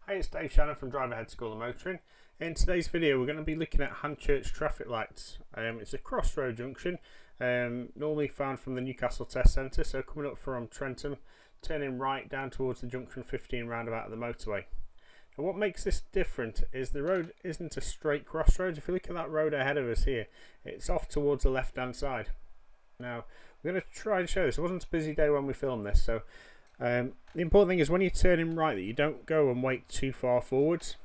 Hi, it's Dave Shannon from Driver Head School of Motoring. In today's video we're going to be looking at Hanchurch traffic lights. It's a crossroad junction, normally found from the Newcastle Test Centre, so coming up from Trentham, turning right down towards the junction 15 roundabout of the motorway. And what makes this different is the road isn't a straight crossroads. If you look at that road ahead of us here, it's off towards the left hand side. Now we're going to try and show this. It wasn't a busy day when we filmed this, so the important thing is when you're turning right that you don't go and wait too far forwards,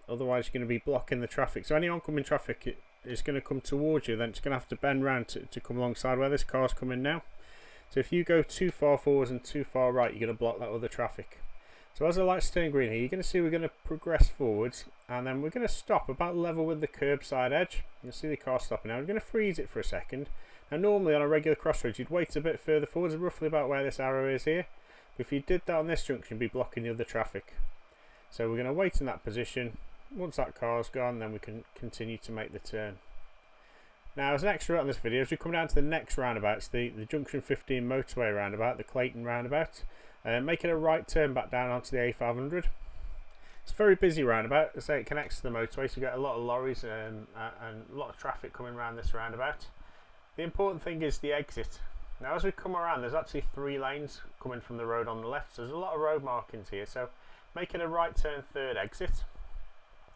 otherwise you're going to be blocking the traffic. So any oncoming traffic is going to come towards you, then it's going to have to bend round to come alongside where this car's coming now. So if you go too far forwards and too far right, you're going to block that other traffic. So as the lights turn green here, you're going to see we're going to progress forwards, and then we're going to stop about level with the curbside edge. You'll see the car stopping now. We're going to freeze it for a second. Now normally on a regular crossroads you'd wait a bit further forwards, roughly about where this arrow is here. If you did that on this junction, you'd be blocking the other traffic. So we're going to wait in that position. Once that car's gone, then we can continue to make the turn. Now, as an extra on this video, as we come down to the next roundabout, it's the junction 15 motorway roundabout, the Clayton roundabout, making a right turn back down onto the A500. It's a very busy roundabout. As I say, it connects to the motorway, so you get a lot of lorries and a lot of traffic coming around this roundabout. The important thing is the exit. Now as we come around, there's actually 3 lanes coming from the road on the left, so there's a lot of road markings here, so making a right turn third exit.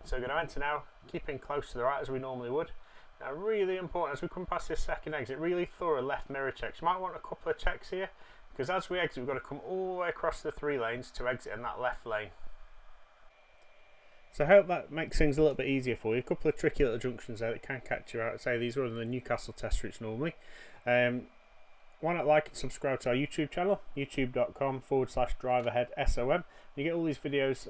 So we're going to enter now, keeping close to the right as we normally would. Now really important, as we come past this second exit, really thorough left mirror checks. You might want a couple of checks here, because as we exit we've got to come all the way across the 3 lanes to exit in that left lane. So I hope that makes things a little bit easier for you. A couple of tricky little junctions there that can catch you out. Say these are on the Newcastle test routes normally. Why not like and subscribe to our YouTube channel, youtube.com/driverheadsom. You get all these videos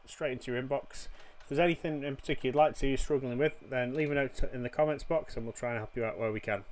straight into your inbox. If there's anything in particular you'd like to see you're struggling with, then leave a note in the comments box and we'll try and help you out where we can.